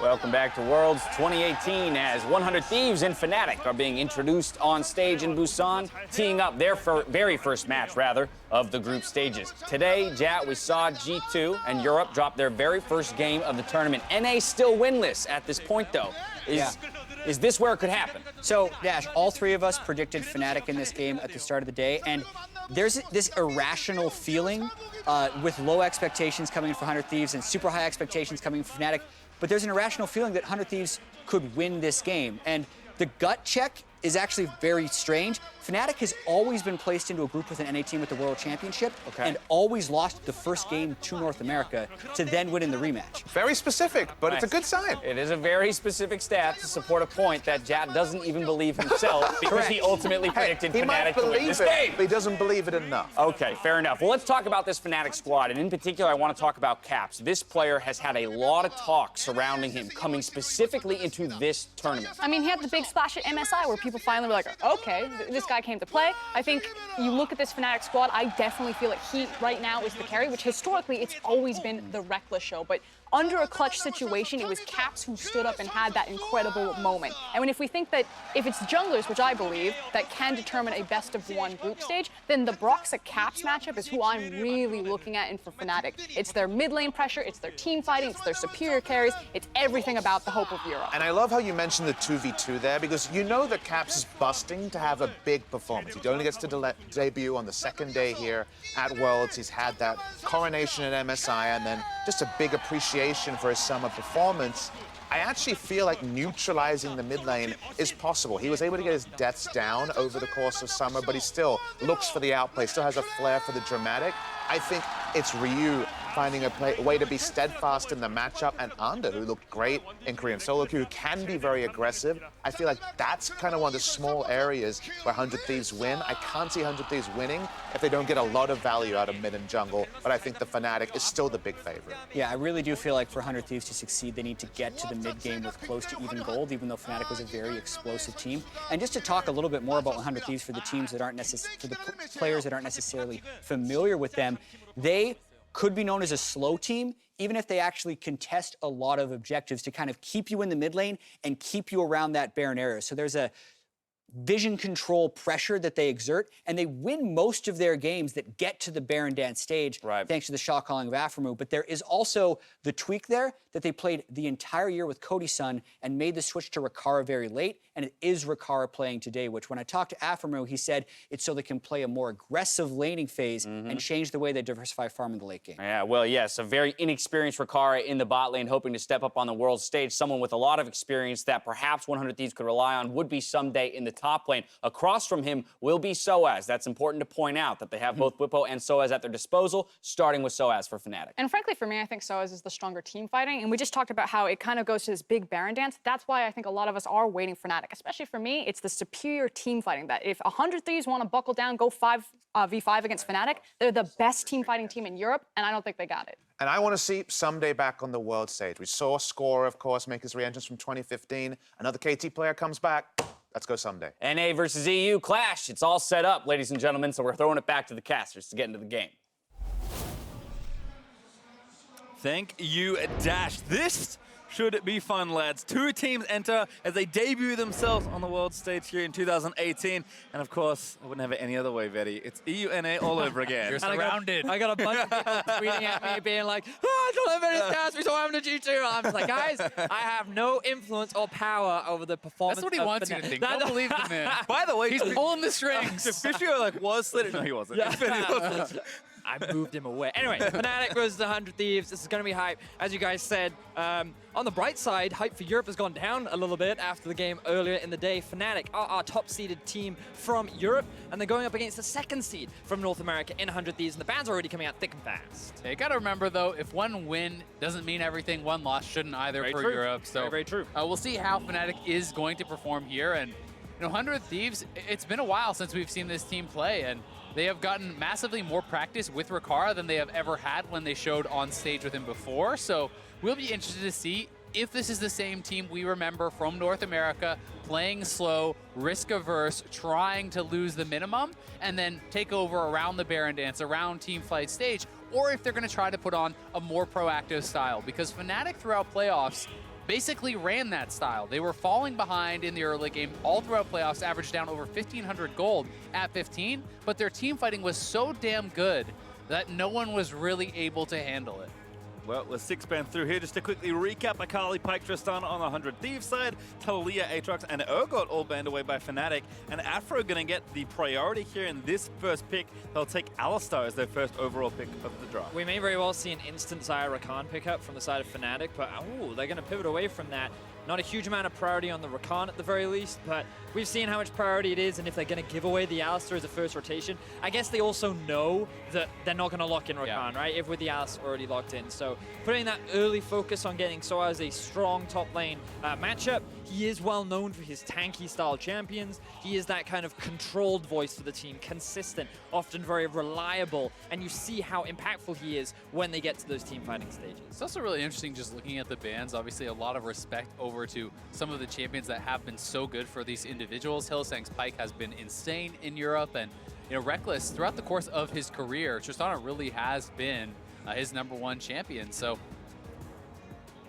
Welcome back to Worlds 2018 as 100 Thieves and Fnatic are being introduced on stage in Busan, teeing up their very first match, of the group stages. Today, Jat, we saw G2 and Europe drop their very first game of the tournament. NA still winless at this point, though. Is this where it could happen? So, Dash, all three of us predicted Fnatic in this game at the start of the day, and there's this irrational feeling with low expectations coming in for 100 Thieves and super high expectations coming in for Fnatic, but there's an irrational feeling that 100 Thieves could win this game. And the gut check is actually very strange. Fnatic has always been placed into a group with an NA team at the World Championship and always lost the first game to North America to then win in the rematch. Very specific, but it's a good sign. It is a very specific stat to support a point that Jat doesn't even believe himself because he ultimately predicted Fnatic to win this game. But he doesn't believe it enough. Okay, fair enough. Well, let's talk about this Fnatic squad, and in particular, I want to talk about Caps. This player has had a lot of talk surrounding him coming specifically into this tournament. I mean, he had the big splash at MSI where people finally were like, okay, this guy came to play. I think you look at this Fnatic squad, I definitely feel like he right now is the carry, which historically it's always been the Rekkles show. But under a clutch situation, it was Caps who stood up and had that incredible moment. And if we think that if it's junglers, which I believe, that can determine a best-of-1 group stage, then the Broxah Caps matchup is who I'm really looking at in for Fnatic. It's their mid-lane pressure, it's their team fighting, it's their superior carries, it's everything about the hope of Europe. And I love how you mentioned the 2v2 there, because you know that Caps is busting to have a big performance. He only gets to debut on the second day here at Worlds. He's had that coronation at MSI, and then just a big appreciation for his summer performance. I actually feel like neutralizing the mid lane is possible. He was able to get his deaths down over the course of summer, but he still looks for the outplay, still has a flair for the dramatic. I think it's Ryu finding a way to be steadfast in the matchup, and Anda, who looked great in Korean solo queue, who can be very aggressive. I feel like that's kind of one of the small areas where 100 Thieves win. I can't see 100 Thieves winning if they don't get a lot of value out of mid and jungle, but I think the Fnatic is still the big favorite. Yeah, I really do feel like for 100 Thieves to succeed, they need to get to the mid game with close to even gold, even though Fnatic was a very explosive team. And just to talk a little bit more about 100 Thieves for the teams that aren't for the players that aren't necessarily familiar with them, they could be known as a slow team, even if they actually contest a lot of objectives to kind of keep you in the mid lane and keep you around that Baron area. So there's a vision control pressure that they exert, and they win most of their games that get to the Baron Dance stage, thanks to the shot calling of aphromoo. But there is also the tweak there that they played the entire year with Cody-Sun and made the switch to Rikara very late, and it is Rikara playing today, which when I talked to aphromoo, he said it's so they can play a more aggressive laning phase and change the way they diversify farm in the late game. Yeah, well, yes, a very inexperienced Rikara in the bot lane, hoping to step up on the world stage. Someone with a lot of experience that perhaps 100 Thieves could rely on would be Ssumday in the top lane. Across from him will be sOAZ. That's important to point out, that they have both Bwipo and sOAZ at their disposal, starting with sOAZ for Fnatic. And frankly, for me, I think sOAZ is the stronger team fighting. And we just talked about how it kind of goes to this big Baron dance. That's why I think a lot of us are waiting for Fnatic. Especially for me, it's the superior team fighting. That if 100 Thieves want to buckle down, go 5v5 against Fnatic, they're the best team fighting team in Europe, and I don't think they got it. And I want to see Ssumday back on the world stage. We saw Score, of course, make his re-entrance from 2015. Another KT player comes back. Let's go Ssumday. NA versus EU clash. It's all set up, ladies and gentlemen, so we're throwing it back to the casters to get into the game. Thank you, Dash. This should be fun, lads. Two teams enter as they debut themselves on the world stage here in 2018. And of course, I wouldn't have it any other way, Vetty. It's EU-NA all over again. You're surrounded. I got a bunch of people tweeting at me being like, I don't have any stats, so I'm the G2. I'm just like, guys, I have no influence or power over the performance. That's what he wants you to think. Don't believe the man. By the way, he's pulling the strings. Fisher was slid. No, he wasn't. Yeah. I moved him away. Anyway, Fnatic versus 100 Thieves. This is going to be hype. As you guys said, on the bright side, hype for Europe has gone down a little bit after the game earlier in the day. Fnatic are our top-seeded team from Europe, and they're going up against the second seed from North America in 100 Thieves, and the bans are already coming out thick and fast. You got to remember, though, if one win doesn't mean everything, one loss shouldn't either for Europe. So very true. We'll see how Fnatic is going to perform here. And 100 Thieves, it's been a while since we've seen this team play, and they have gotten massively more practice with Rikara than they have ever had when they showed on stage with him before. So we'll be interested to see if this is the same team we remember from North America, playing slow, risk-averse, trying to lose the minimum, and then take over around the Baron Dance, around team fight stage, or if they're going to try to put on a more proactive style, because Fnatic throughout playoffs basically ran that style. They were falling behind in the early game all throughout playoffs, averaged down over 1,500 gold at 15, but their team fighting was so damn good that no one was really able to handle it. Well, we're 6-man through here. Just to quickly recap, Akali, Pyke, Tristana on the 100 Thieves side, Talia, Aatrox, and Urgot all banned away by Fnatic. And Afro going to get the priority here in this first pick. They'll take Alistar as their first overall pick of the draft. We may very well see an instant Xayah Rakan pickup from the side of Fnatic, but they're going to pivot away from that. Not a huge amount of priority on the Rakan at the very least, but we've seen how much priority it is, and if they're going to give away the Alistar as a first rotation, I guess they also know that they're not going to lock in Rakan, right? If with the Alistar already locked in. So putting that early focus on getting sOAZ a strong top lane matchup. He is well known for his tanky style champions. He is that kind of controlled voice for the team, consistent, often very reliable, and you see how impactful he is when they get to those team fighting stages. It's also really interesting just looking at the bans. Obviously, a lot of respect over to some of the champions that have been so good for these individuals. Hylissang's Pyke has been insane in Europe, and Rekkles, throughout the course of his career, Tristana really has been his #1 champion. So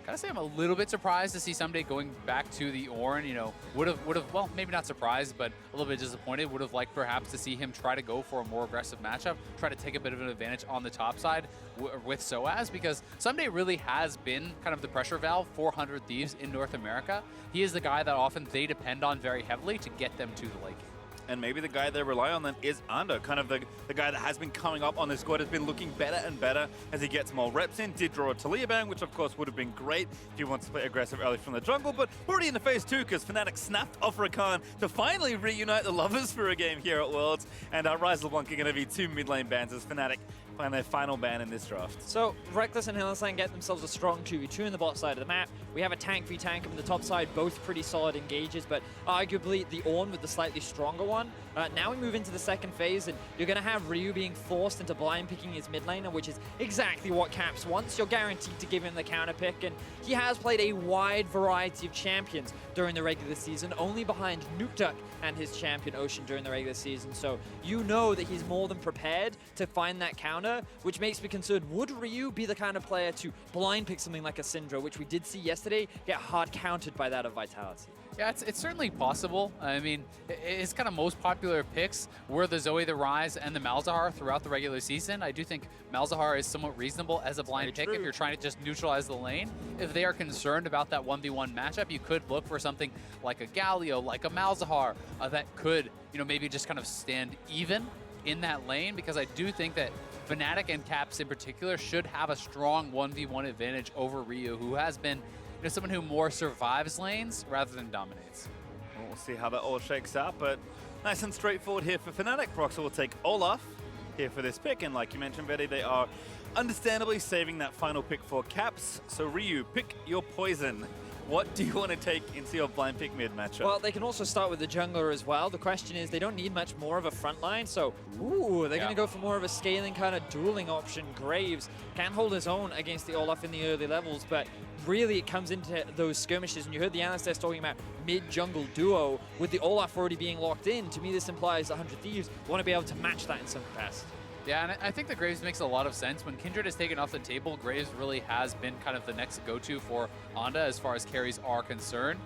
gotta say I'm a little bit surprised to see Ssumday going back to the Ornn. Would have, well, maybe not surprised, but a little bit disappointed. Would have liked perhaps to see him try to go for a more aggressive matchup, try to take a bit of an advantage on the top side with sOAZ, because Ssumday really has been kind of the pressure valve for 100 Thieves in North America. He is the guy that often they depend on very heavily to get them to the late game. And maybe the guy they rely on then is Under, kind of the guy that has been coming up on this squad, has been looking better and better as he gets more reps in. Did draw a Talia ban, which of course would have been great if he wants to play aggressive early from the jungle, but already in the phase 2 because Fnatic snapped off Rakan to finally reunite the lovers for a game here at Worlds. And Rise LeBlanc are going to be 2 mid lane bans as Fnatic find their final ban in this draft. So Rekkles and Hylissang get themselves a strong 2v2 in the bot side of the map. We have a tank v tank on the top side, both pretty solid engages, but arguably the Ornn with the slightly stronger one. Now we move into the second phase, and you're going to have Ryu being forced into blind picking his mid laner, which is exactly what Caps wants. You're guaranteed to give him the counter pick, and he has played a wide variety of champions during the regular season, only behind Nukeduck and his champion Ocean during the regular season. So you know that he's more than prepared to find that counter, which makes me concerned, would Ryu be the kind of player to blind pick something like a Syndra, which we did see yesterday get hard countered by that of Vitality? Yeah, it's certainly possible. I mean, his kind of most popular picks were the Zoe, the Rise, and the Malzahar throughout the regular season. I do think Malzahar is somewhat reasonable as a blind pick if you're trying to just neutralize the lane. If they are concerned about that 1v1 matchup, you could look for something like a Galio, like a Malzahar, that could, maybe just kind of stand even in that lane, because I do think that Fnatic and Caps in particular should have a strong 1v1 advantage over Ryu, who has been someone who more survives lanes rather than dominates. Well, we'll see how that all shakes out, but nice and straightforward here for Fnatic. Broxah will take Olaf here for this pick, and like you mentioned, Betty, they are understandably saving that final pick for Caps. So Ryu, pick your poison. What do you want to take into your blind pick mid matchup? Well, they can also start with the jungler as well. The question is, they don't need much more of a front line, so they're going to go for more of a scaling kind of dueling option. Graves can hold his own against the Olaf in the early levels, but really it comes into those skirmishes, and you heard the Alistar talking about mid-jungle duo with the Olaf already being locked in. To me, this implies 100 Thieves want to be able to match that in some capacity. Yeah, and I think that Graves makes a lot of sense. When Kindred is taken off the table, Graves really has been kind of the next go-to for Onda as far as carries are concerned.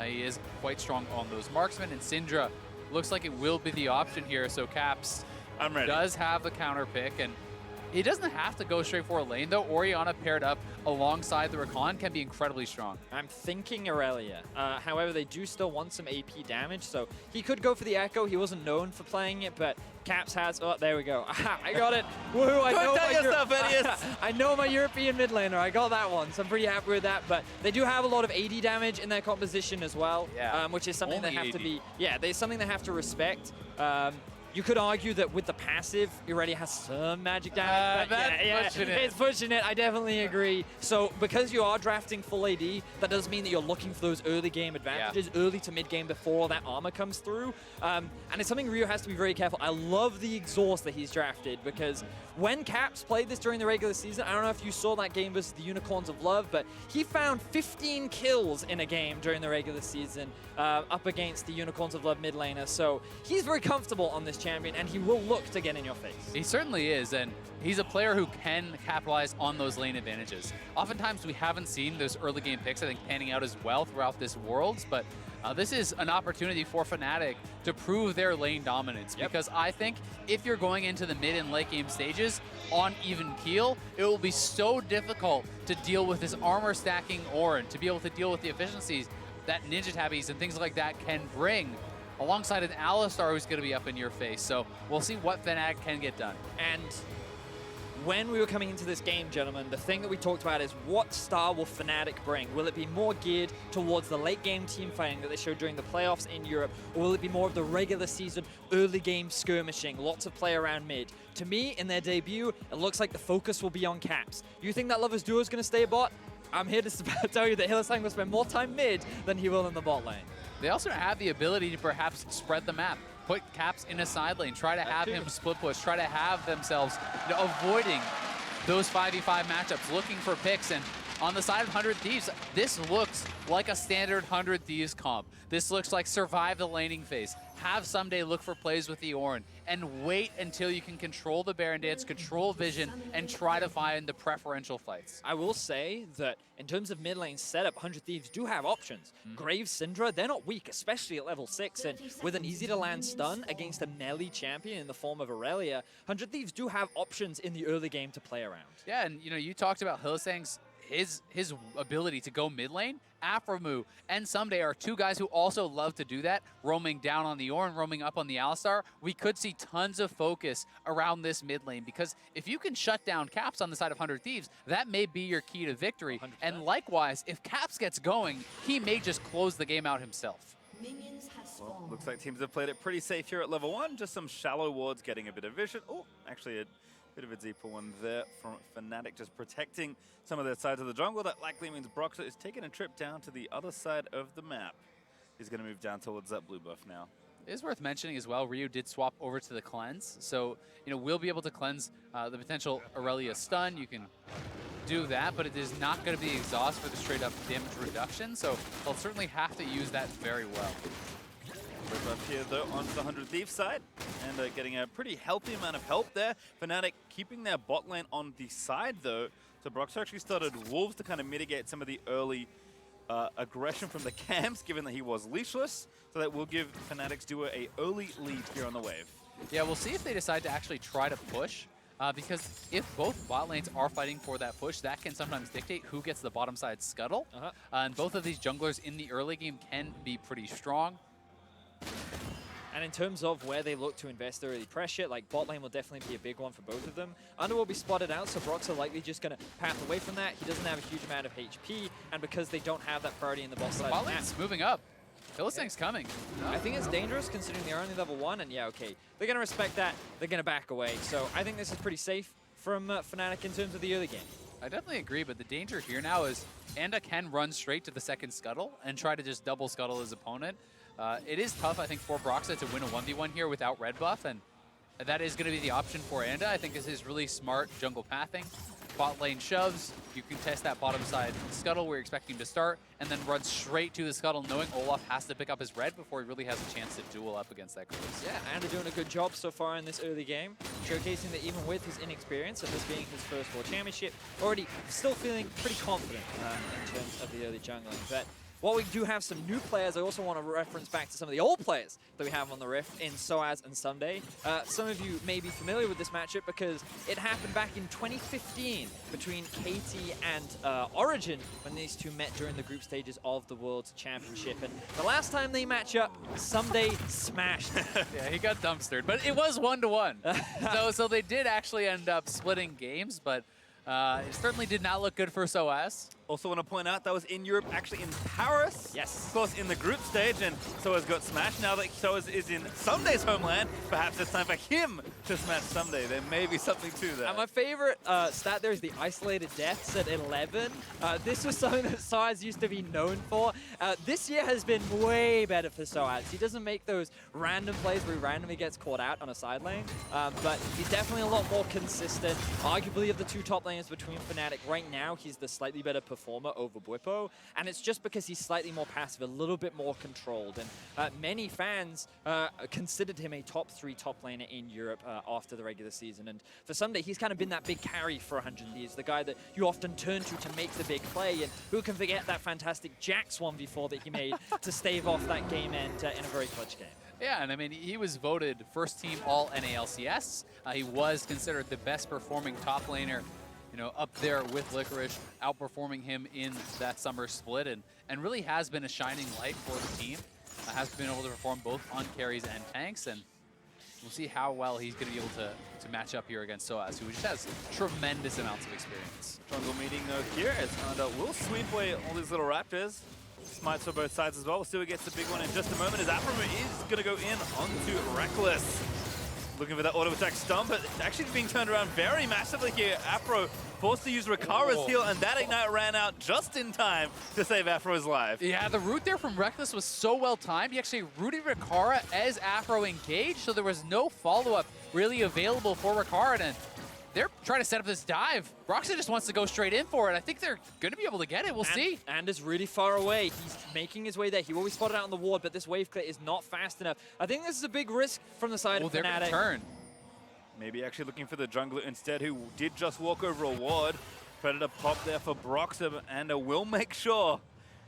He is quite strong on those marksmen, and Syndra looks like it will be the option here. So Caps does have the counter pick, and he doesn't have to go straight for a lane, though. Orianna paired up alongside the Rakan can be incredibly strong. I'm thinking Irelia. However, they do still want some AP damage, so he could go for the Echo. He wasn't known for playing it, but Caps has... Oh, there we go. I got it. Woohoo! I know my European mid laner. I got that one, so I'm pretty happy with that. But they do have a lot of AD damage in their composition as well, which is something they have to be... Yeah, there's something they have to respect. You could argue that with the passive, Irelia has some magic damage. It's pushing it. I definitely agree. So because you are drafting full AD, that does mean that you're looking for those early game advantages, early to mid game before that armor comes through. And it's something Ryu has to be very careful. I love the exhaust that he's drafted, because when Caps played this during the regular season, I don't know if you saw that game versus the Unicorns of Love, but he found 15 kills in a game during the regular season up against the Unicorns of Love mid laner. So he's very comfortable on this champion, and he will look to get in your face. He certainly is, and he's a player who can capitalize on those lane advantages. Oftentimes, we haven't seen those early game picks, I think, panning out as well throughout this Worlds, but this is an opportunity for Fnatic to prove their lane dominance, because I think if you're going into the mid and late game stages on even keel, it will be so difficult to deal with this armor stacking Ornn, to be able to deal with the efficiencies that Ninja Tabbies and things like that can bring, alongside an Alistar who's going to be up in your face. So we'll see what Fnatic can get done. And when we were coming into this game, gentlemen, the thing that we talked about is what star will Fnatic bring? Will it be more geared towards the late game team fighting that they showed during the playoffs in Europe, or will it be more of the regular season early game skirmishing, lots of play around mid? To me, in their debut, it looks like the focus will be on caps. You think that Lovers Duo is going to stay bot? I'm here to tell you that Hylissang will spend more time mid than he will in the bot lane. They also have the ability to perhaps spread the map, put Caps in a side lane, try to have him split push, try to have themselves avoiding those 5v5 matchups, looking for picks. And on the side of 100 Thieves, this looks like a standard 100 Thieves comp. This looks like survive the laning phase, have Ssumday look for plays with the Ornn, and wait until you can control the Baron Dance, control vision, and try to find the preferential fights. I will say that in terms of mid lane setup, 100 Thieves do have options. Graves, Syndra, they're not weak, especially at level 6, and with an easy-to-land stun against a melee champion in the form of Irelia, 100 Thieves do have options in the early game to play around. Yeah, and you talked about Hylissang's his ability to go mid lane. aphromoo and Ssumday are two guys who also love to do that, roaming down on the Ornn, roaming up on the Alistar. We could see tons of focus around this mid lane, because if you can shut down Caps on the side of 100 Thieves, that may be your key to victory. 100%. And likewise, if Caps gets going, he may just close the game out himself. Well, looks like teams have played it pretty safe here at level 1. Just some shallow wards getting a bit of vision. Oh, actually a bit of a deeper one there from Fnatic, just protecting some of their sides of the jungle. That likely means Broxah is taking a trip down to the other side of the map. He's going to move down towards that blue buff now. It is worth mentioning as well, Ryu did swap over to the cleanse. So, we'll be able to cleanse the potential Irelia stun. You can do that, but it is not going to be exhaust for the straight up damage reduction. So they'll certainly have to use that very well. We're up here though on the 100 Thieves side, and getting a pretty healthy amount of help there. Fnatic keeping their bot lane on the side though. So Broxah actually started Wolves to kind of mitigate some of the early aggression from the camps, given that he was leashless. So that will give Fnatic's duo a early lead here on the wave. Yeah, we'll see if they decide to actually try to push. Because if both bot lanes are fighting for that push, that can sometimes dictate who gets the bottom side scuttle. And both of these junglers in the early game can be pretty strong. And in terms of where they look to invest their early pressure, like bot lane will definitely be a big one for both of them. Under will be spotted out, so Broxah likely just going to path away from that. He doesn't have a huge amount of HP, and because they don't have that priority in the bot side, bot lane's moving up. Hylissang's coming. I think it's dangerous considering they're only level 1, and yeah, okay. They're going to respect that. They're going to back away. So I think this is pretty safe from Fnatic in terms of the early game. I definitely agree, but the danger here now is Anda can run straight to the second scuttle and try to just double scuttle his opponent. It is tough, I think, for Broxah to win a 1v1 here without red buff, and that is going to be the option for Anda. I think this is really smart jungle pathing. Bot lane shoves, you can test that bottom side scuttle where you're expecting him to start, and then run straight to the scuttle, knowing Olaf has to pick up his red before he really has a chance to duel up against that Graves. Yeah, Anda doing a good job so far in this early game, showcasing that even with his inexperience and this being his first World Championship, already still feeling pretty confident in terms of the early jungling. But while we do have some new players, I also want to reference back to some of the old players that we have on the Rift in sOAZ and Ssumday. Some of you may be familiar with this matchup because it happened back in 2015 between KT and Origin when these two met during the group stages of the World Championship. And the last time they match up, Ssumday smashed. Yeah, he got dumpstered, but it was 1-1. so they did actually end up splitting games, but it certainly did not look good for sOAZ. Also want to point out that was in Europe, actually in Paris. Yes. Of course, in the group stage, and sOAZ got smashed. Now that sOAZ is in Ssumday's homeland, perhaps it's time for him just matched Ssumday. There may be something to that. And my favorite stat there is the isolated deaths at 11. This was something that sOAZ used to be known for. This year has been way better for sOAZ. He doesn't make those random plays where he randomly gets caught out on a side lane, but he's definitely a lot more consistent. Arguably of the two top laners between Fnatic, right now he's the slightly better performer over Bwipo, and it's just because he's slightly more passive, a little bit more controlled. And many fans considered him a top 3 top laner in Europe after the regular season. And for Ssumday, he's kind of been that big carry for 100 Thieves, the guy that you often turn to make the big play. And who can forget that fantastic Jax 1v4 that he made to stave off that game end in a very clutch game. Yeah, and I mean, he was voted first team all NALCS. He was considered the best performing top laner, you know, up there with FLICKR, outperforming him in that summer split, and really has been a shining light for the team. Has been able to perform both on carries and tanks, and we'll see how well he's going to be able to match up here against sOAZ, who just has tremendous amounts of experience. Jungle meeting though here as Canada will sweep away all these little raptors. Smites for both sides as well. We'll see who gets the big one in just a moment as aphromoo is going to go in onto Rekkles. Looking for that auto attack stun, but actually being turned around very massively here. Aphro forced to use Rikara's heal, and that ignite ran out just in time to save Aphro's life. Yeah, the root there from Rekkles was so well timed. He actually rooted Rikara as Aphro engaged, so there was no follow-up really available for Rikara. And they're trying to set up this dive. Broxah just wants to go straight in for it. I think they're going to be able to get it. We'll see. And is really far away. He's making his way there. He always spotted out on the ward, but this wave clear is not fast enough. I think this is a big risk from the side of Fnatic. They're going to turn. Maybe actually looking for the jungler instead, who did just walk over a ward. Predator pop there for Broxah, and will make sure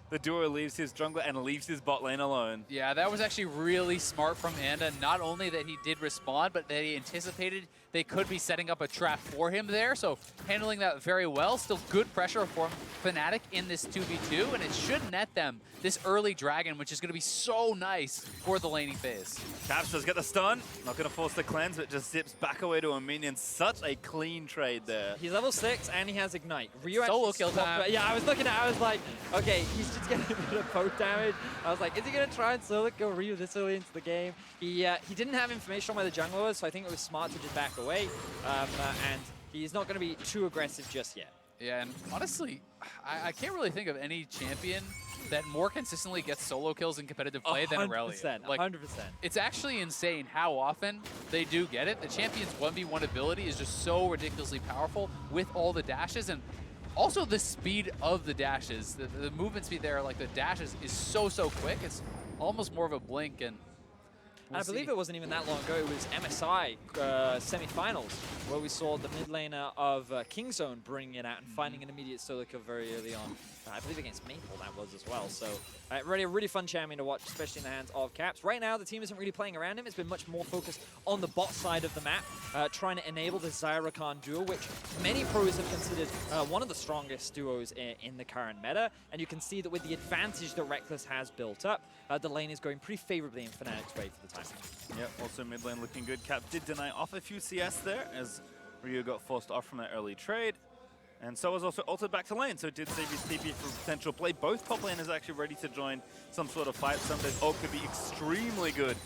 the duo leaves his jungler and leaves his bot lane alone. Yeah, that was actually really smart from Anda. Not only that he did respond, but that he anticipated they could be setting up a trap for him there. So handling that very well. Still good pressure for Fnatic in this 2v2, and it should net them this early dragon, which is going to be so nice for the laning phase. Caps does get the stun. Not going to force the cleanse, but just zips back away to a minion. Such a clean trade there. He's level 6 and he has Ignite. Ryu Solo kill time. Yeah, I was looking at it, I was like, okay, he's just getting a bit of poke damage. I was like, is he going to try and solo kill Ryu this early into the game? He didn't have information on where the jungler was, so I think it was smart to just back away. And he's not going to be too aggressive just yet. Yeah, and honestly, I can't really think of any champion that more consistently gets solo kills in competitive play than Irelia. 100%. It's actually insane how often they do get it. The champion's 1v1 ability is just so ridiculously powerful with all the dashes, and also the speed of the dashes. The movement speed there, like the dashes, is so quick. It's almost more of a blink, and I believe it wasn't even that long ago. It was MSI semi-finals where we saw the mid laner of Kingzone bringing it out and finding an immediate solo kill very early on. I believe against Maple that was as well. So really fun champion to watch, especially in the hands of Caps. Right now, the team isn't really playing around him. It's been much more focused on the bot side of the map, trying to enable the Xayah Rakan duo, which many pros have considered one of the strongest duos in the current meta. And you can see that with the advantage that Rekkles has built up, the lane is going pretty favorably in Fnatic's way for the time. Yep, also mid lane looking good. Cap did deny off a few CS there as Ryu got forced off from that early trade. And so was also altered back to lane, so it did save his TP for potential play. Both top laners actually ready to join some sort of fight. Ssumday's ult could be extremely good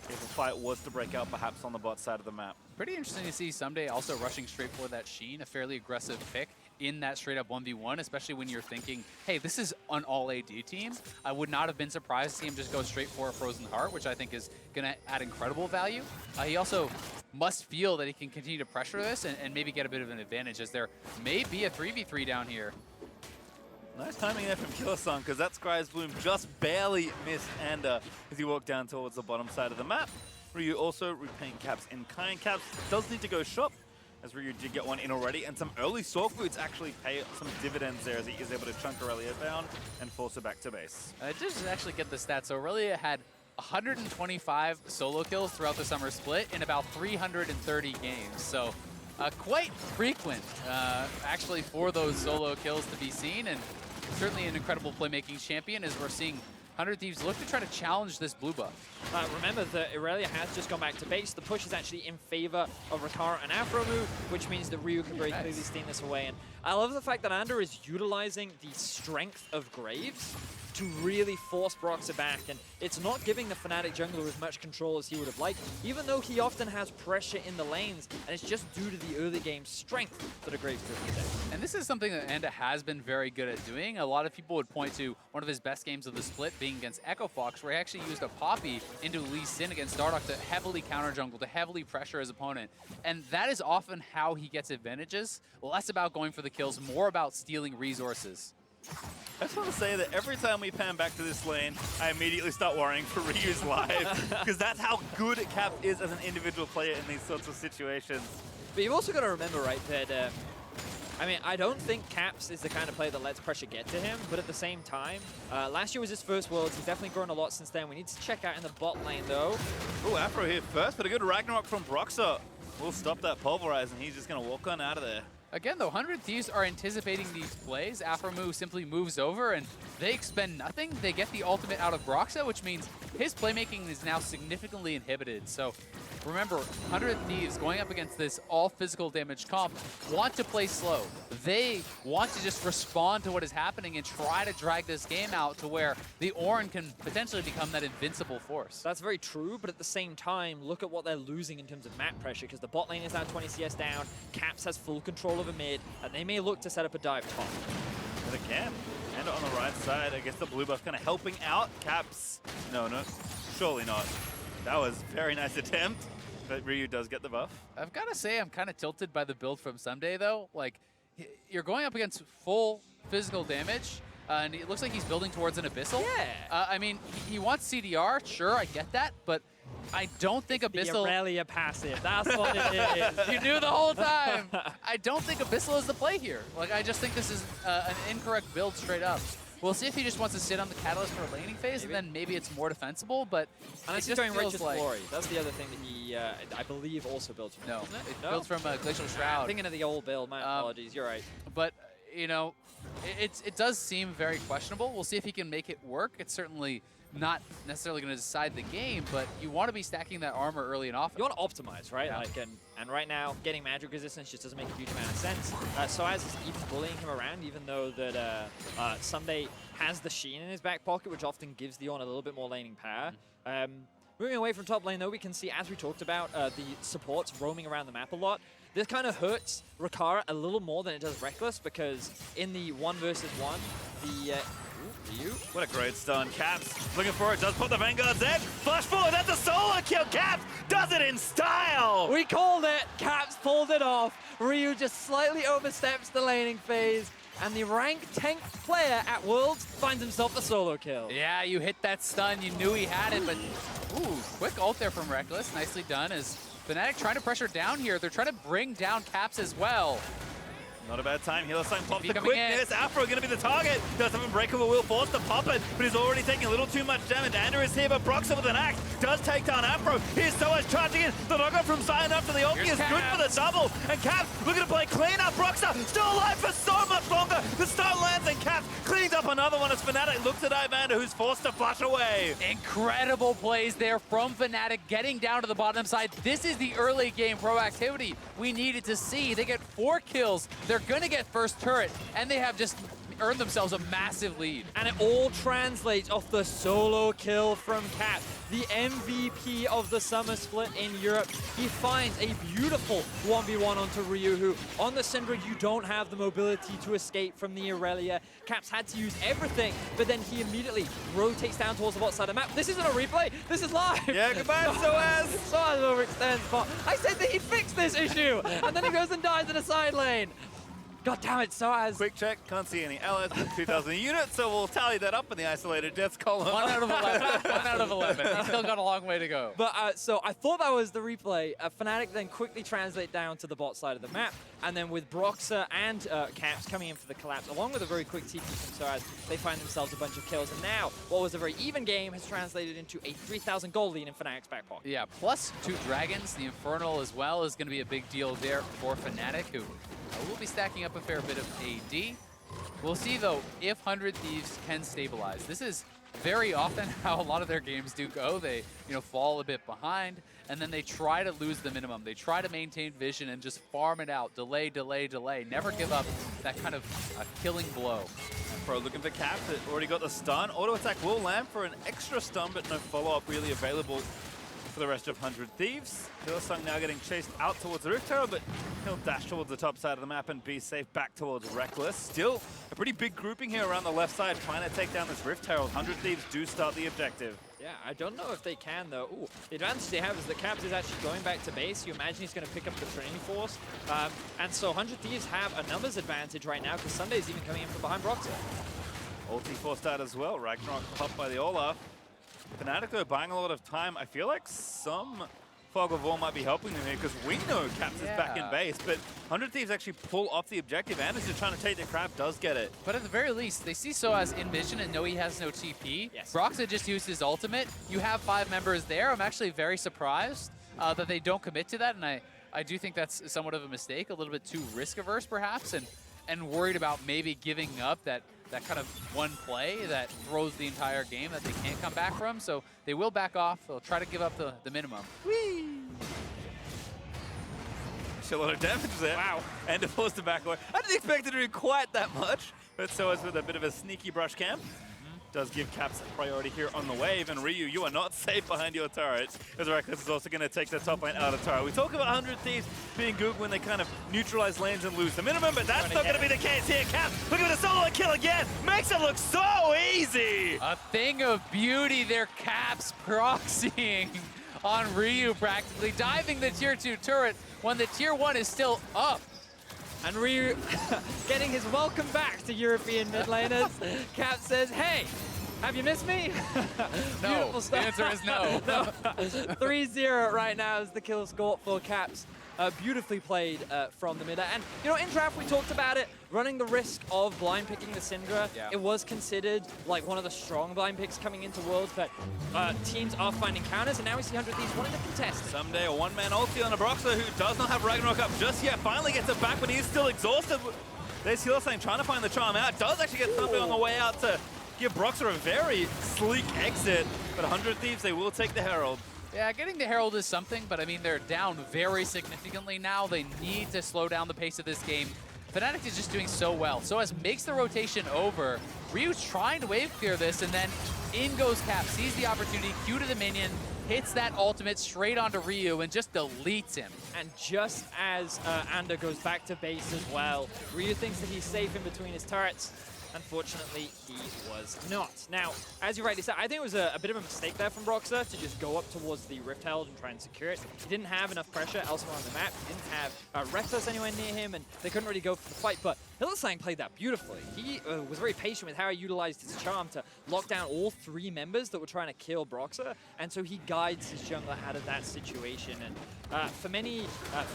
if a fight was to break out, perhaps on the bot side of the map. pretty interesting to see Ssumday also rushing straight for that Sheen, a fairly aggressive pick in that straight-up 1v1, especially when you're thinking, hey, this is an all-AD team. I would not have been surprised to see him just go straight for a Frozen Heart, which I think is going to add incredible value. He also must feel that he can continue to pressure this and maybe get a bit of an advantage, as there may be a 3v3 down here. Nice timing there from Hylissang, because that Scry's Bloom just barely missed Anda as he walked down towards the bottom side of the map. Ryu also repaying Caps in kind. Caps does need to go shop, as Ryu did get one in already, and some early Soul Foods actually pay some dividends there as he is able to chunk Irelia down and force her back to base. Just actually get the stats. So Irelia had 125 solo kills throughout the summer split in about 330 games. So quite frequent, actually, for those solo kills to be seen, and certainly an incredible playmaking champion as we're seeing 100 Thieves look to try to challenge this blue buff. Remember that Irelia has just gone back to base. The push is actually in favor of Rikara and aphromoo, which means that Ryu can very clearly steam this away. And I love the fact that Anda is utilizing the strength of Graves to really force Broxah back, and it's not giving the Fnatic jungler as much control as he would have liked, even though he often has pressure in the lanes, and it's just due to the early game strength that the Graves today. And this is something that Enda has been very good at doing. A lot of people would point to one of his best games of the split being against Echo Fox, where he actually used a Poppy into Lee Sin against Dardoch to heavily counter jungle, to heavily pressure his opponent. And that is often how he gets advantages. Less about going for the kills, more about stealing resources. I just want to say that every time we pan back to this lane, I immediately start worrying for Ryu's life, because that's how good Cap is as an individual player in these sorts of situations. But you've also got to remember, right, that I mean, I don't think Caps is the kind of player that lets pressure get to him, but at the same time, last year was his first Worlds. He's definitely grown a lot since then. We need to check out in the bot lane, though. Oh, Afro here first, but a good Ragnarok from Broxah will stop that Pulverize, and he's just going to walk on out of there. Again, though, 100 Thieves are anticipating these plays. aphromoo simply moves over, and they expend nothing. They get the ultimate out of Broxah, which means his playmaking is now significantly inhibited. So remember, 100 Thieves going up against this all-physical damage comp want to play slow. They want to just respond to what is happening and try to drag this game out to where the Ornn can potentially become that invincible force. That's very true, but at the same time, look at what they're losing in terms of map pressure, because the bot lane is now 20 CS down, Caps has full control over mid, and they may look to set up a dive top. But again, and on the right side, I guess the blue buff kind of helping out Caps. No, surely not. That was a very nice attempt, but Ryu does get the buff. I've got to say I'm kind of tilted by the build from Ssumday, though. Like, you're going up against full physical damage, and it looks like he's building towards an Abyssal. Yeah. I mean, he wants CDR, sure, I get that, but I don't think Abyssal... The Irelia passive, that's what it is. You knew the whole time. I don't think Abyssal is the play here. Like, I just think this is an incorrect build straight up. We'll see if he just wants to sit on the Catalyst for a laning phase, and then maybe it's more defensible, but unless he's going Righteous Glory. That's the other thing that he, I believe, also built from. No, it built from Glacial Shroud. I'm thinking of the old build, my apologies, you're right. But, you know, it does seem very questionable. We'll see if he can make it work. It's certainly not necessarily going to decide the game, but you want to be stacking that armor early and often. You want to optimize, right? Yeah. Like, and right now, getting magic resistance just doesn't make a huge amount of sense. sOAZ is even bullying him around, even though that Ssumday has the Sheen in his back pocket, which often gives the Ornn a little bit more laning power. Moving away from top lane, though, we can see, as we talked about, the supports roaming around the map a lot. This kind of hurts Rikara a little more than it does Rekkles, because in the 1 versus 1, the... What a great stun. Caps looking for it, does put the Vanguard's in. Flash forward, that's a solo kill. Caps does it in style. We called it. Caps pulled it off. Ryu just slightly oversteps the laning phase, and the ranked 10th player at Worlds finds himself a solo kill. Yeah, you hit that stun. You knew he had it, but ooh, quick ult there from Rekkles. Nicely done as Fnatic trying to pressure down here. They're trying to bring down Caps as well. Not a bad time. Hylissang pops the coming quickness. Afro going to be the target. Does have Unbreakable will force to pop it, but he's already taking a little too much damage. Andrew is here, but Broxah with an axe does take down Afro. Here's sOAZ charging in. The knockout from Sion up to the ulti is good for the double. And Caps looking to play clean up. Broxah still alive for so much longer. The stun lands and Caps cleans up another one as Fnatic looks at Evander, who's forced to flash away. Incredible plays there from Fnatic, getting down to the bottom side. This is the early game proactivity we needed to see. They get 4 kills. They're going to get first turret, and they have just earned themselves a massive lead. And it all translates off the solo kill from Cap, the MVP of the summer split in Europe. He finds a beautiful 1v1 onto Ryu, who on the Syndra, you don't have the mobility to escape from the Irelia. Caps had to use everything, but then he immediately rotates down towards the bot side of the map. This isn't a replay, this is live. Yeah, goodbye, sOAZ. sOAZ overextends bot. I said that he'd fix this issue, and then he goes and dies in a side lane. God damn it, sOAZ. Quick check, can't see any allies with 2,000 units, so we'll tally that up in the isolated deaths column. 1 out of 11. 1 out of 11. He's still got a long way to go. But so I thought that was the replay. Fnatic then quickly translate down to the bot side of the map, and then with Broxah and Caps coming in for the collapse, along with a very quick TP from sOAZ, they find themselves a bunch of kills. And now, what was a very even game has translated into a 3,000 gold lead in Fnatic's back pocket. Yeah, plus 2 dragons. The Infernal as well is going to be a big deal there for Fnatic, who will be stacking up a fair bit of AD. We'll see, though, if 100 Thieves can stabilize. This is very often how a lot of their games do go. They, fall a bit behind, and then they try to lose the minimum. They try to maintain vision and just farm it out. Delay, delay, delay. Never give up that kind of killing blow. Pro looking for Cap that already got the stun. Auto attack will land for an extra stun, but no follow-up really available for the rest of 100 Thieves. Hylissang now getting chased out towards the Rift Herald, but he'll dash towards the top side of the map and be safe back towards Rekkles. Still a pretty big grouping here around the left side trying to take down this Rift Herald. 100 Thieves do start the objective. Yeah, I don't know if they can, though. Ooh, the advantage they have is that Caps is actually going back to base. You imagine he's going to pick up the Trinity Force. And so 100 Thieves have a numbers advantage right now because Ssumday's even coming in from behind Broxah. Ulti forced out as well. Ragnarok popped by the Olaf. Fnatic though buying a lot of time. I feel like some Fog of War might be helping them here because we know Caps is back in base, but 100 Thieves actually pull off the objective and is just trying to take the crab, does get it. But at the very least, they see sOAZ in vision and know he has no TP. Yes. Broxah just used his ultimate. You have 5 members there. I'm actually very surprised that they don't commit to that, and I do think that's somewhat of a mistake, a little bit too risk-averse perhaps, and worried about maybe giving up that kind of one play that throws the entire game that they can't come back from. So they will back off. They'll try to give up the minimum. Whee! A lot of damage there. Wow. And to force the back away. I didn't expect it to do quite that much, but sOAZ with a bit of a sneaky brush camp. Does give Caps priority here on the wave, and Ryu, you are not safe behind your turret, as Rekkles is also going to take the top lane out of turret. We talk about 100 Thieves being good when they kind of neutralize lanes and lose the minimum, but that's not going to be the case here. Caps, look at the solo kill again, makes it look so easy! A thing of beauty there, Caps proxying on Ryu practically, diving the tier 2 turret when the tier 1 is still up. And Ryu getting his welcome back to European mid laners. Cap says, hey, have you missed me? No, the answer is no. 3-0 right now is the kill score for Caps. Beautifully played from the mid. And, you know, in draft we talked about it, running the risk of blind picking the Syndra. Yeah. It was considered like one of the strong blind picks coming into Worlds, but teams are finding counters, and now we see 100 Thieves wanting to contest it. Ssumday, a one-man ulti on a Broxah who does not have Ragnarok up just yet. Finally gets it back, but he is still exhausted. There's Hylissang trying to find the charm out. Does actually get Ssumday on the way out to give Broxah a very sleek exit, but 100 Thieves, they will take the Herald. Yeah, getting the Herald is something, but I mean, they're down very significantly now. They need to slow down the pace of this game. Fnatic is just doing so well. sOAZ makes the rotation over. Ryu's trying to wave clear this, and then in goes Cap, sees the opportunity, Q to the minion, hits that ultimate straight onto Ryu, and just deletes him. And just as Ander goes back to base as well, Ryu thinks that he's safe in between his turrets. Unfortunately, he was not. Now, as you rightly said, I think it was a bit of a mistake there from Broxah to just go up towards the Rift Herald and try and secure it. He didn't have enough pressure elsewhere on the map. He didn't have Rekkles anywhere near him, and they couldn't really go for the fight. But Hylissang played that beautifully. He was very patient with how he utilized his charm to lock down all 3 members that were trying to kill Broxah, and so he guides his jungler out of that situation. And for many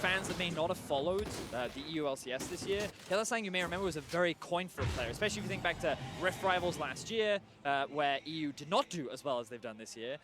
fans that may not have followed the EU LCS this year, Hylissang, you may remember, was a very coin flip player, especially if you think back to Rift Rivals last year, where EU did not do as well as they've done this year.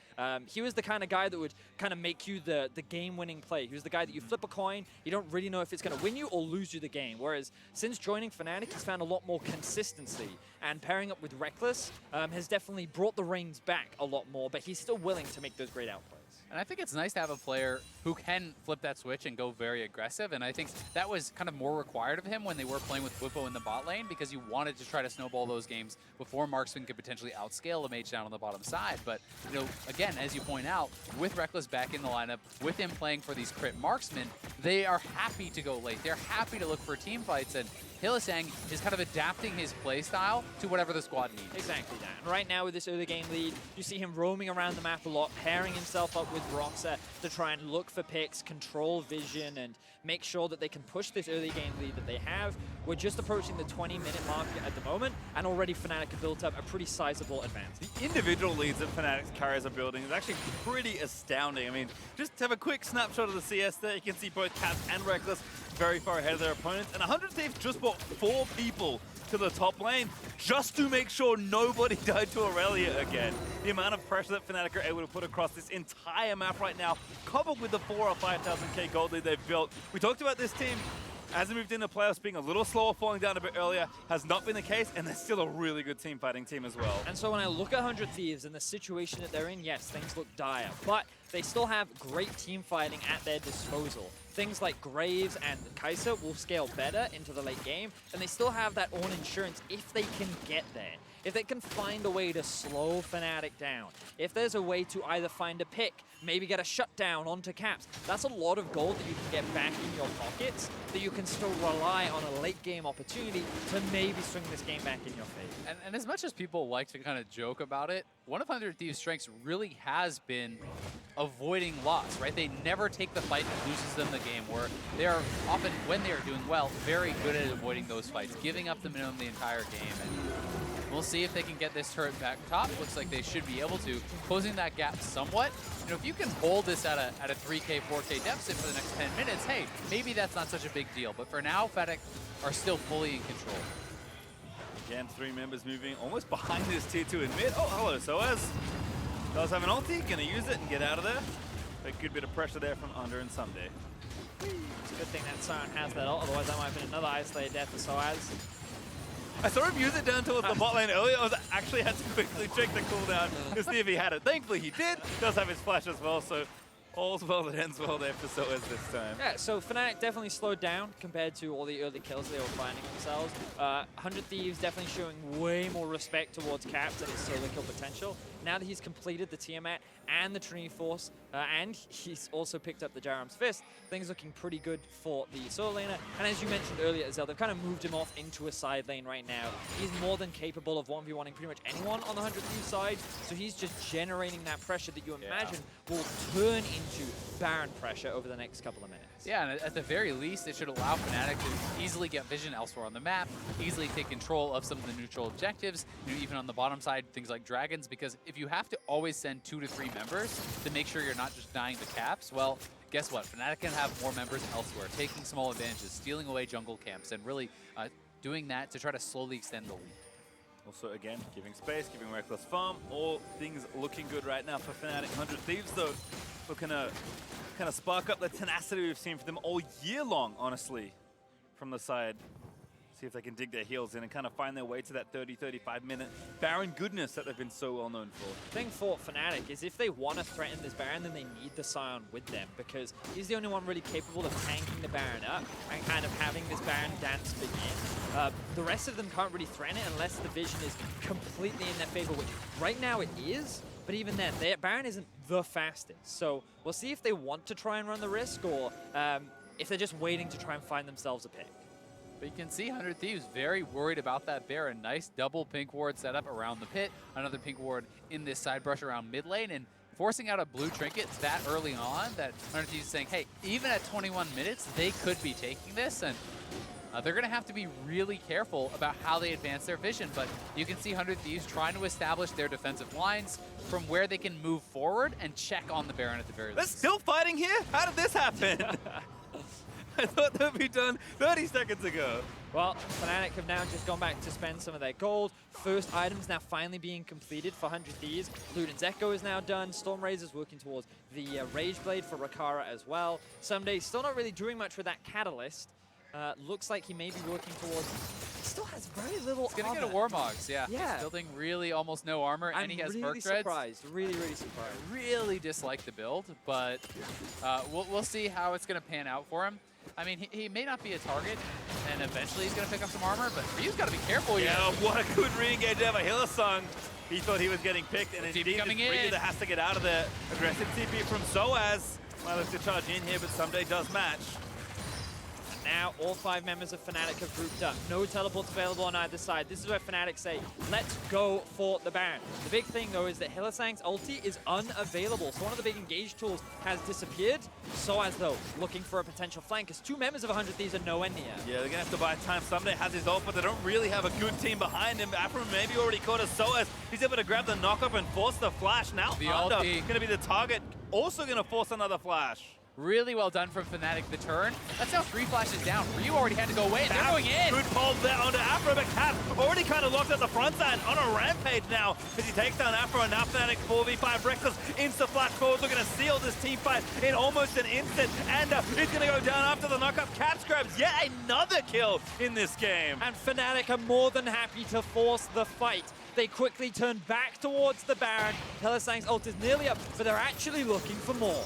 He was the kind of guy that would kind of make you the game-winning play. He was the guy that you flip a coin, you don't really know if it's going to win you or lose you the game. Whereas since joining Fnatic, he's found a lot more consistency, and pairing up with Rekkles has definitely brought the reins back a lot more, but he's still willing to make those great outplays. And I think it's nice to have a player who can flip that switch and go very aggressive, and I think that was kind of more required of him when they were playing with Whippo in the bot lane, because you wanted to try to snowball those games before Marksman could potentially outscale a mage down on the bottom side. But, you know, again, as you point out, with Rekkles back in the lineup, with him playing for these crit marksmen, they are happy to go late. They're happy to look for team fights, and Hylissang is kind of adapting his play style to whatever the squad needs. Exactly that. And right now with this early game lead, you see him roaming around the map a lot, pairing himself up with Broxah to try and look for picks, control vision, and make sure that they can push this early game lead that they have. We're just approaching the 20-minute mark at the moment, and already Fnatic have built up a pretty sizable advance. The individual leads that Fnatic's carriers are building is actually pretty astounding. I mean, just have a quick snapshot of the CS there. You can see both Caps and Rekkles very far ahead of their opponents, and 100 Thieves just brought 4 people to the top lane just to make sure nobody died to Irelia again. The amount of pressure that Fnatic are able to put across this entire map right now, coupled with the 4,000 or 5,000k gold lead they've built. We talked about this team as they moved into playoffs, being a little slower, falling down a bit earlier, has not been the case, and they're still a really good team fighting team as well. And so when I look at 100 Thieves and the situation that they're in, yes, things look dire, but they still have great team fighting at their disposal. Things like Graves and Xayah will scale better into the late game, and they still have that Ornn insurance if they can get there. If they can find a way to slow Fnatic down, if there's a way to either find a pick, maybe get a shutdown onto Caps, that's a lot of gold that you can get back in your pockets that you can still rely on a late game opportunity to maybe swing this game back in your favor. And as much as people like to kind of joke about it, one of 100 Thieves' strengths really has been avoiding loss, right? They never take the fight that loses them the game, where they are often, when they are doing well, very good at avoiding those fights, giving up the minimum the entire game. And we'll see if they can get this turret back top. Looks like they should be able to, closing that gap somewhat. You know, if you can hold this at a 3K, 4K deficit for the next 10 minutes, hey, maybe that's not such a big deal. But for now, Fnatic are still fully in control. Again, 3 members moving almost behind this tier 2 in mid. Oh, hello, sOAZ. Does have an ulti, gonna use it and get out of there. A good bit of pressure there from Under and Ssumday. It's a good thing that Sion has that ult, otherwise that might have been another isolated death for sOAZ. I saw him use it down towards the bot lane earlier. I actually had to quickly check the cooldown to see if he had it. Thankfully he did. Does have his flash as well, so all's well that ends well there for sOAZ this time. Yeah, so Fnatic definitely slowed down compared to all the early kills they were finding themselves. 100 Thieves definitely showing way more respect towards Caps and his solo kill potential. Now that he's completed the Tiamat and the Trinity Force, and he's also picked up the Jaram's Fist, things looking pretty good for the solo laner. And as you mentioned earlier, Zell, they've kind of moved him off into a side lane right now. He's more than capable of 1v1ing pretty much anyone on the 100 Thieves side, so he's just generating that pressure that you imagine will turn into Baron pressure over the next couple of minutes. Yeah, and at the very least, it should allow Fnatic to easily get vision elsewhere on the map, easily take control of some of the neutral objectives, you know, even on the bottom side, things like dragons, because if you have to always send 2 to 3 members to make sure you're not just dying to Caps, well, guess what? Fnatic can have more members elsewhere, taking small advantages, stealing away jungle camps, and really doing that to try to slowly extend the lead. Also, again, giving space, giving Rekkles farm, all things looking good right now for Fnatic. 100 Thieves, though, looking to kind of spark up the tenacity we've seen for them all year long, honestly, from the side. See if they can dig their heels in and kind of find their way to that 30-35 minute Baron goodness that they've been so well known for. The thing for Fnatic is if they want to threaten this Baron, then they need the Sion with them, because he's the only one really capable of tanking the Baron up and kind of having this Baron dance begin. The rest of them can't really threaten it unless the vision is completely in their favor, which right now it is, but even then, their Baron isn't the fastest. So we'll see if they want to try and run the risk, or if they're just waiting to try and find themselves a pick. But you can see 100 Thieves very worried about that Baron. Nice double pink ward set up around the pit. Another pink ward in this side brush around mid lane. And forcing out a blue trinket that early on that 100 Thieves is saying, hey, even at 21 minutes, they could be taking this. And they're going to have to be really careful about how they advance their vision. But you can see 100 Thieves trying to establish their defensive lines from where they can move forward and check on the Baron at the very least. They're still fighting here? How did this happen? I thought that would be done 30 seconds ago. Well, Fnatic have now just gone back to spend some of their gold. First items now finally being completed for 100 Thieves. Luden's Echo is now done. Stormrazor's working towards the Rage Blade for Rikara as well. Ssumday still not really doing much with that Catalyst. Looks like he may be working towards... He still has very little He's going to armor. get a Warmogs, yeah. Yeah. Building really almost no armor, and he has perk threads. Surprised. Really surprised. Really dislike the build, but we'll see how it's going to pan out for him. I mean, he may not be a target, and eventually he's going to pick up some armor, but Ryu's got to be careful here. Yeah, what a good re-engage ever. Hylissang, he thought he was getting picked, and indeed coming it's Ryu in. that has to get out of there. Aggressive TP from sOAZ. Might look to charge in here, but Ssumday does match. Now all 5 members of Fnatic have grouped up. No teleports available on either side. This is where Fnatic say, let's go for the Baron. The big thing though is that Hylissang's ulti is unavailable. So one of the big engage tools has disappeared. sOAZ though, looking for a potential flank, as 2 members of 100 Thieves are nowhere near. Yeah, they're gonna have to buy time. Ssumday has his ult, but they don't really have a good team behind him. aphromoo maybe already caught a sOAZ. He's able to grab the knock-up and force the flash. Now The Under ulti. gonna be the target. Also gonna force another flash. Really well done from Fnatic the turn. That's now 3 flashes down. Ryu already had to go away, and they're going in. Good pull there onto Afro, but Cap already kind of locked at the front side on a rampage now as he takes down Afro, and now Fnatic 4v5. Rekkles insta-flash forward, looking to seal this team fight in almost an instant, and he's going to go down after the knock-up. Caps grabs yet another kill in this game. And Fnatic are more than happy to force the fight. They quickly turn back towards the Baron. Hylissang's ult is nearly up, but they're actually looking for more.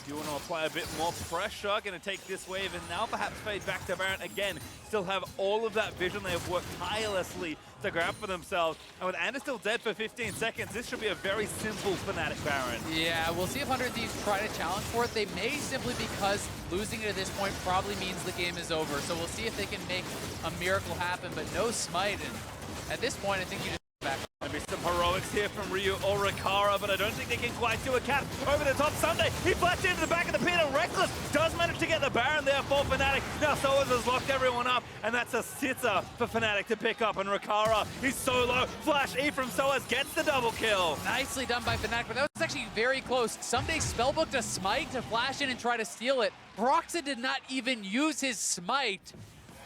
Do you want to apply a bit more pressure? Going to take this wave and now perhaps fade back to Baron again. Still have all of that vision. They have worked tirelessly to grab for themselves. And with Ander still dead for 15 seconds, this should be a very simple Fnatic Baron. Yeah, we'll see if 100 Thieves try to challenge for it. They may, simply because losing it at this point probably means the game is over. So we'll see if they can make a miracle happen, but no smite. And at this point, I think you just back. Maybe some heroics here from Ryu or Rikara, but I don't think they can quite do a Cap. Over the top, Ssumday, he flashed into the back of the pit, and Rekkles does manage to get the Baron there for Fnatic. Now sOAZ has locked everyone up, and that's a sitter for Fnatic to pick up, and Rikara, he's solo. Flash E from sOAZ gets the double kill. Nicely done by Fnatic, but that was actually very close. Ssumday spellbooked a smite to flash in and try to steal it. Broxah did not even use his smite,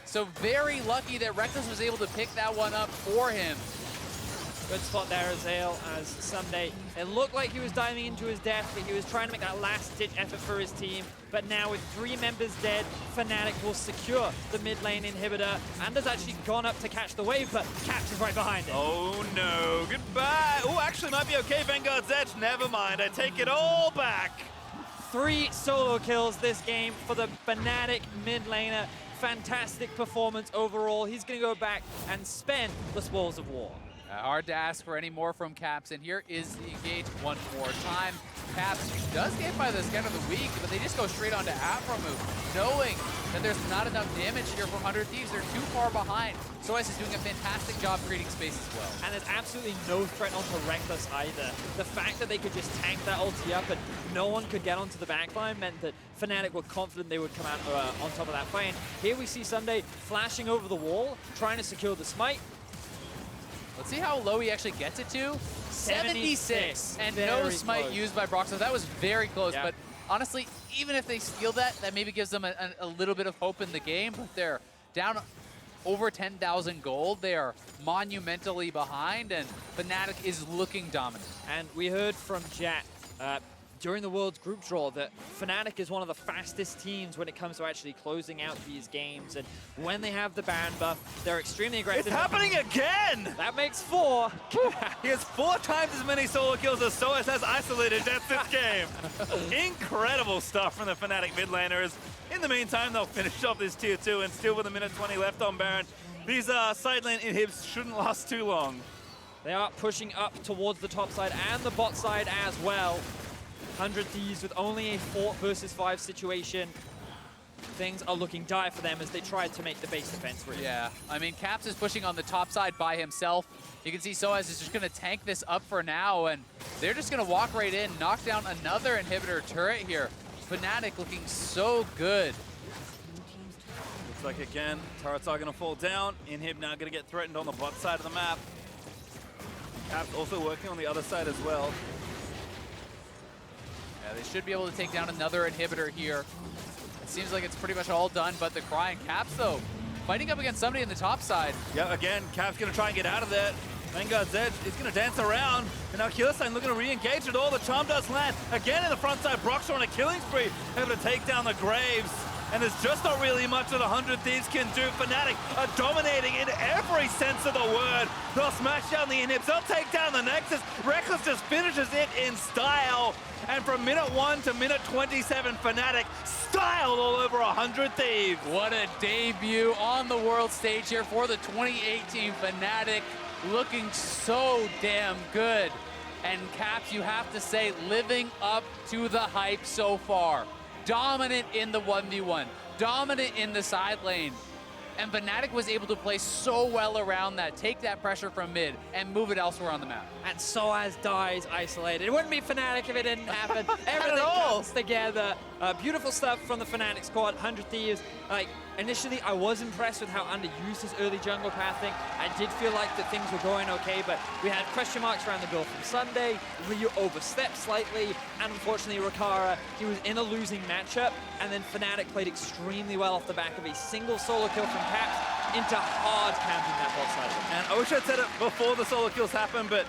so very lucky that Rekkles was able to pick that one up for him. Good spot there, Xayah, as Ssumday. It looked like he was diving into his death, but he was trying to make that last-ditch effort for his team. But now with 3 members dead, Fnatic will secure the mid lane inhibitor. Ander's actually gone up to catch the wave, but Caps is right behind him. Oh no, goodbye. Oh, actually might be okay, Vanguard's Edge. Never mind, I take it all back. 3 solo kills this game for the Fnatic mid laner. Fantastic performance overall. He's going to go back and spend the Spoils of War. Hard to ask for any more from Caps, and here is the engage one more time. Caps does get by the scan of the week, but they just go straight onto aphromoo, knowing that there's not enough damage here from 100 Thieves. They're too far behind. sOAZ is doing a fantastic job creating space as well. And there's absolutely no threat onto Rekkles either. The fact that they could just tank that ulti up and no one could get onto the backline meant that Fnatic were confident they would come out on top of that fight. Here we see Ssumday flashing over the wall, trying to secure the smite. Let's see how low he actually gets it to. 76, and Very no smite close. used by Broxah. That was very close, Yeah. but honestly, even if they steal that, that maybe gives them a little bit of hope in the game, but they're down over 10,000 gold. They are monumentally behind, and Fnatic is looking dominant. And we heard from Jat during the World's Group Draw that Fnatic is one of the fastest teams when it comes to actually closing out these games. And when they have the Baron buff, they're extremely aggressive. It's happening again! That makes 4. He has 4 times as many solo kills as sOAZ has isolated deaths this game. Incredible stuff from the Fnatic mid laners. In the meantime, they'll finish off this tier 2, and still with a minute 20 left on Baron. These side lane inhibs shouldn't last too long. They are pushing up towards the top side and the bot side as well. 100 Thieves with only a 4 versus 5 situation. Things are looking dire for them as they try to make the base defense real. Yeah, I mean, Caps is pushing on the top side by himself. You can see sOAZ is just going to tank this up for now, and they're just going to walk right in, knock down another inhibitor turret here. Fnatic looking so good. Looks like, again, turrets are going to fall down. Inhib now going to get threatened on the bot side of the map. Caps also working on the other side as well. Yeah, they should be able to take down another inhibitor here. It seems like it's pretty much all done, but the crying Caps, though, fighting up against somebody in the top side. Yeah, again, Cap's going to try and get out of there. Vanguard's Edge is going to dance around. And now Hylissang looking to re-engage it all. The charm does land. Again in the front side, Broxah on a killing spree, able to take down the Graves. And there's just not really much that 100 Thieves can do. Fnatic are dominating in every sense of the word. They'll smash down the inhibs. They'll take down the Nexus. Rekkles just finishes it in style. And from minute 1 to minute 27, Fnatic styled all over 100 Thieves. What a debut on the world stage here for the 2018 Fnatic. Looking so damn good. And Caps, you have to say, living up to the hype so far. Dominant in the 1v1, dominant in the side lane. And Fnatic was able to play so well around that, take that pressure from mid, and move it elsewhere on the map. And sOAZ dies isolated. It wouldn't be Fnatic if it didn't happen. Everything all. comes together. Beautiful stuff from the Fnatic squad. 100 Thieves, like, initially I was impressed with how underused his early jungle pathing. I did feel like that things were going okay, but we had question marks around the build from Ssumday. Ryu overstepped slightly, and unfortunately Rikara, he was in a losing matchup, and then Fnatic played extremely well off the back of a single solo kill from Caps into hard camping that bot side. And I wish I'd said it before the solo kills happened, but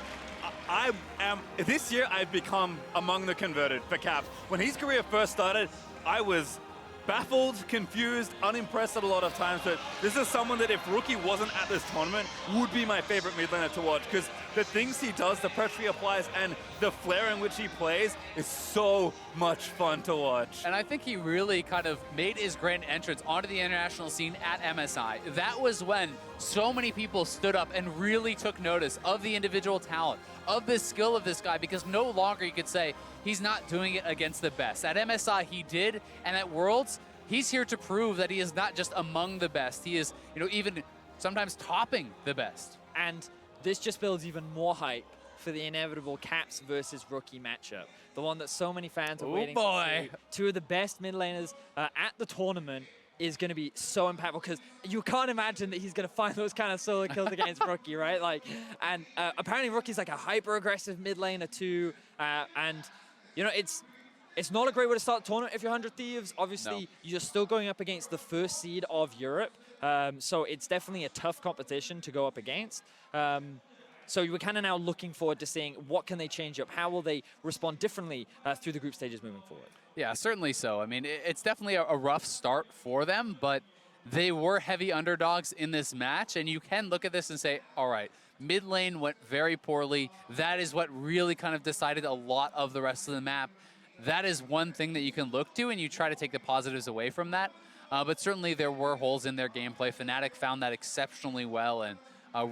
this year I've become among the converted for Caps. When his career first started, I was baffled, confused, unimpressed at a lot of times, but this is someone that if Rookie wasn't at this tournament, would be my favorite mid laner to watch, because the things he does, the pressure he applies, and the flair in which he plays is so much fun to watch. And I think he really kind of made his grand entrance onto the international scene at MSI. That was when so many people stood up and really took notice of the individual talent, of the skill of this guy, because no longer you could say he's not doing it against the best. At MSI he did, and at Worlds, he's here to prove that he is not just among the best. He is, you know, even sometimes topping the best. And this just builds even more hype for the inevitable Caps versus Rookie matchup. The one that so many fans are waiting to see. Two of the best mid laners at the tournament is going to be so impactful, because you can't imagine that he's going to find those kind of solo kills against Rookie, right? Like, and apparently Rookie's like a hyper-aggressive mid laner too, and you know, it's not a great way to start the tournament if you're 100 Thieves. Obviously, you're still going up against the first seed of Europe, so it's definitely a tough competition to go up against. So we're kind of now looking forward to seeing what can they change up, how will they respond differently through the group stages moving forward. Yeah, certainly so. I mean, it's definitely a rough start for them, but they were heavy underdogs in this match, and you can look at this and say, all right, mid lane went very poorly. That is what really kind of decided a lot of the rest of the map. That is one thing that you can look to, and you try to take the positives away from that. But certainly there were holes in their gameplay. Fnatic found that exceptionally well and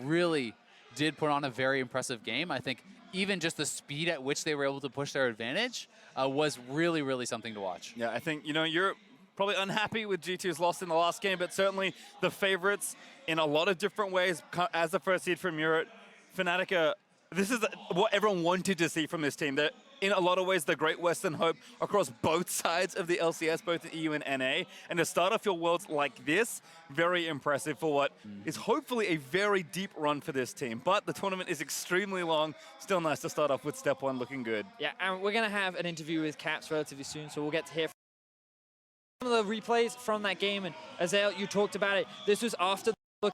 really did put on a very impressive game. I think even just the speed at which they were able to push their advantage was really, really something to watch. Yeah, I think, you know, you're probably unhappy with G2's loss in the last game, but certainly the favorites in a lot of different ways as the first seed from Europe. Fnatic, this is what everyone wanted to see from this team. They're, in a lot of ways, the Great Western Hope across both sides of the LCS, both the EU and NA. And to start off your Worlds like this, very impressive for what is hopefully a very deep run for this team. But the tournament is extremely long. Still nice to start off with step one looking good. Yeah, and we're going to have an interview with Caps relatively soon, so we'll get to hear some of the replays from that game. And Xayah, you talked about it. This was after the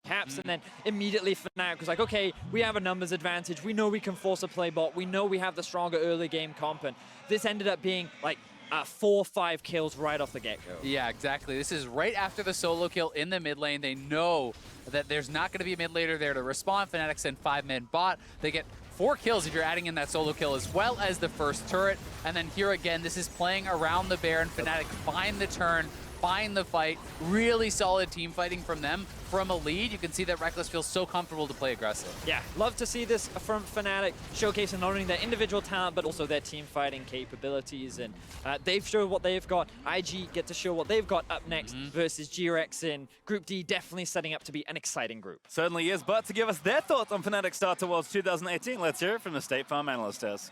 Caps, and then immediately Fnatic was like, okay, we have a numbers advantage. We know we can force a play bot. We know we have the stronger early game comp, and this ended up being like 4 or 5 kills right off the get-go. Yeah, exactly. This is right after the solo kill in the mid lane. They know that there's not going to be a mid laner there to respond. Fnatic send 5-man bot. They get 4 kills if you're adding in that solo kill, as well as the first turret. And then here again, this is playing around the Baron. Fnatic find the turn, find the fight. Really solid team fighting from them. From a lead, you can see that Rekkles feels so comfortable to play aggressive. Yeah, love to see this from Fnatic, showcasing not only their individual talent, but also their team fighting capabilities. And they've shown what they've got. IG get to show what they've got up next versus G-Rex in Group D, definitely setting up to be an exciting group. Certainly is, but to give us their thoughts on Fnatic's start to Worlds 2018, let's hear it from the State Farm analyst desk.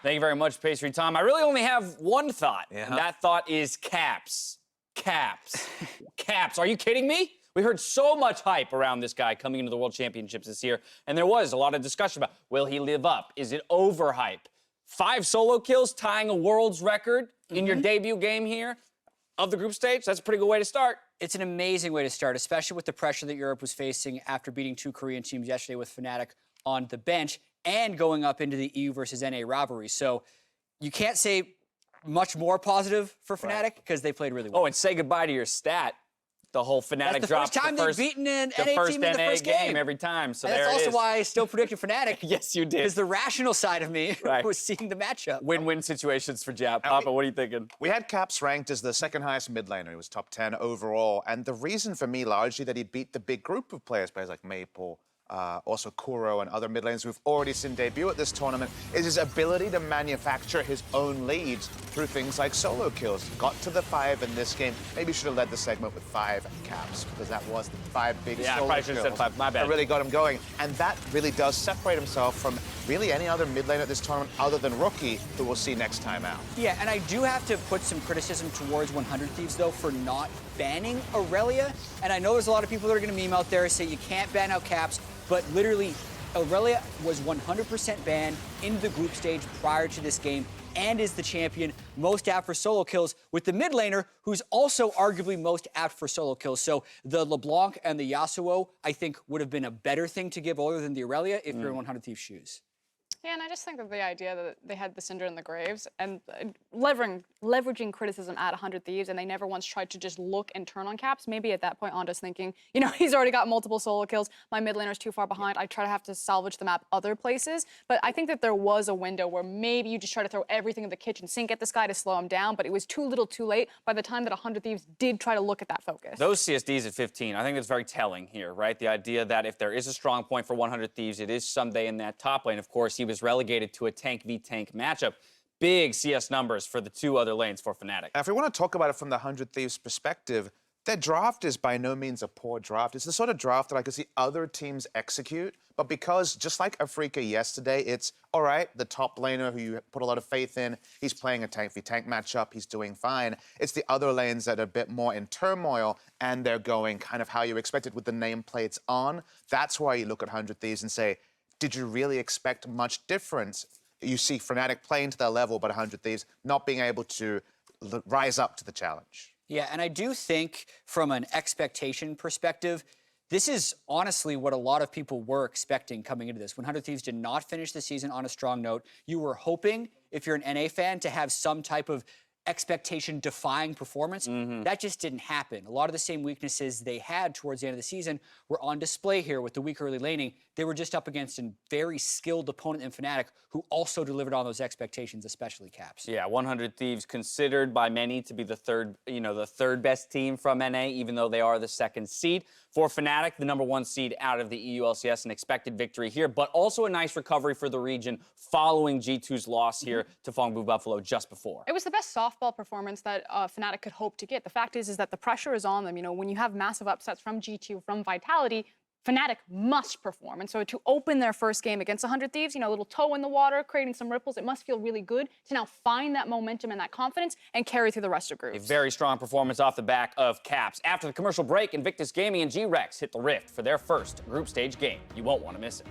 Thank you very much, Pastry Tom. I really only have one thought, and that thought is Caps. Caps. Caps. Are you kidding me? We heard so much hype around this guy coming into the World Championships this year, and there was a lot of discussion about, will he live up? Is it overhype? 5 solo kills, tying a World's record in your debut game here of the group stage? That's a pretty good way to start. It's an amazing way to start, especially with the pressure that Europe was facing after beating 2 Korean teams yesterday with Fnatic on the bench and going up into the EU versus NA rivalry. So you can't say much more positive for Fnatic because they played really well. Oh, and say goodbye to your stat. The whole Fnatic That's drop. the first time they've beaten an NA team in the first game every time. So and there that's it also is. why I still predicted Fnatic. Yes, you did. Because the rational side of me was seeing the matchup. Win-win situations for Jap. Papa, what are you thinking? We had Caps ranked as the second highest mid laner. He was top 10 overall. And the reason for me, largely, that he beat the big group of players like Maple, also Kuro and other mid laners we've already seen debut at this tournament, is his ability to manufacture his own leads through things like solo kills. Got to the 5 in this game. Maybe should have led the segment with 5 Caps, because that was the 5 big Yeah, I solo probably should have said kills 5. My bad. that really got him going. And that really does separate himself from really any other mid lane at this tournament other than Rookie, who we'll see next time out. Yeah, and I do have to put some criticism towards 100 Thieves, though, for not banning Irelia. And I know there's a lot of people that are going to meme out there and say you can't ban out Caps, but literally, Irelia was 100% banned in the group stage prior to this game and is the champion, most apt for solo kills, with the mid laner, who's also arguably most apt for solo kills. So the LeBlanc and the Yasuo, I think, would have been a better thing to give other than the Irelia if you're in 100 Thieves' shoes. Yeah, and I just think that the idea that they had the Syndra and the Graves and leveraging criticism at 100 Thieves, and they never once tried to just look and turn on Caps. Maybe at that point, Onda's thinking, you know, he's already got multiple solo kills. My mid laner's too far behind. I try to have to salvage the map other places. But I think that there was a window where maybe you just try to throw everything in the kitchen sink at this guy to slow him down, but it was too little too late by the time that 100 Thieves did try to look at that focus. Those CSDs at 15, I think that's very telling here, right? The idea that if there is a strong point for 100 Thieves, it is Ssumday in that top lane. Of course, he was relegated to a tank v tank matchup. Big CS numbers for the 2 other lanes for Fnatic. Now, if we want to talk about it from the 100 Thieves perspective, their draft is by no means a poor draft. It's the sort of draft that I could see other teams execute, but because, just like FLICKR yesterday, it's, all right, the top laner who you put a lot of faith in, he's playing a tank v tank matchup, he's doing fine. It's the other lanes that are a bit more in turmoil, and they're going kind of how you expected with the nameplates on. That's why you look at 100 Thieves and say, did you really expect much difference? You see Fnatic playing to their level, but 100 Thieves not being able to rise up to the challenge. Yeah, and I do think from an expectation perspective, this is honestly what a lot of people were expecting coming into this. 100 Thieves did not finish the season on a strong note. You were hoping, if you're an NA fan, to have some type of expectation-defying performance. That just didn't happen. A lot of the same weaknesses they had towards the end of the season were on display here with the weak early laning. They were just up against a very skilled opponent in Fnatic who also delivered on those expectations, especially Caps. Yeah, 100 Thieves considered by many to be the third best team from NA, even though they are the 2nd seed. For Fnatic, the #1 seed out of the EU LCS, an expected victory here, but also a nice recovery for the region following G2's loss here to Fongbu Buffalo just before. It was the best softball performance that Fnatic could hope to get. The fact is that the pressure is on them. You know, when you have massive upsets from G2, from Vitality, Fnatic must perform. And so to open their first game against 100 Thieves, you know, a little toe in the water, creating some ripples, it must feel really good to now find that momentum and that confidence and carry through the rest of groups. A very strong performance off the back of Caps. After the commercial break, Invictus Gaming and G-Rex hit the Rift for their first group stage game. You won't want to miss it.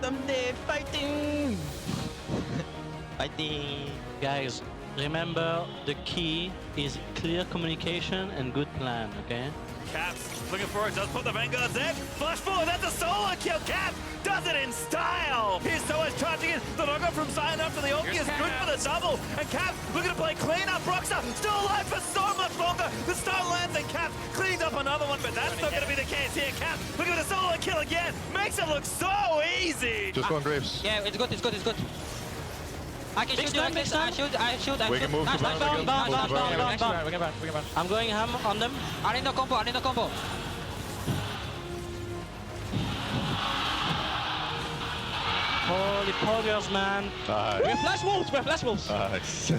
Ssumday fighting! Fighting! Guys, remember the key is clear communication and good plan, okay? Caps looking for it, does put the Vanguard's in. Flash forward, that's a solo kill. Caps does it in style. Here's sOAZ charging in. The logo from Sion after the ulti is good for the double. And Caps looking to play clean up. Broxah still alive for so much longer. The stun lands and Caps cleans up another one, but that's not going to be the case here. Caps looking for the solo kill again. Makes it look so easy. Just go on Graves. Yeah, it's good, it's good, it's good. I can shoot you, I shoot. We can move to bound. I'm going ham on them. I need no combo. Holy poggers, man. Nice. We're flash wolves. Nice.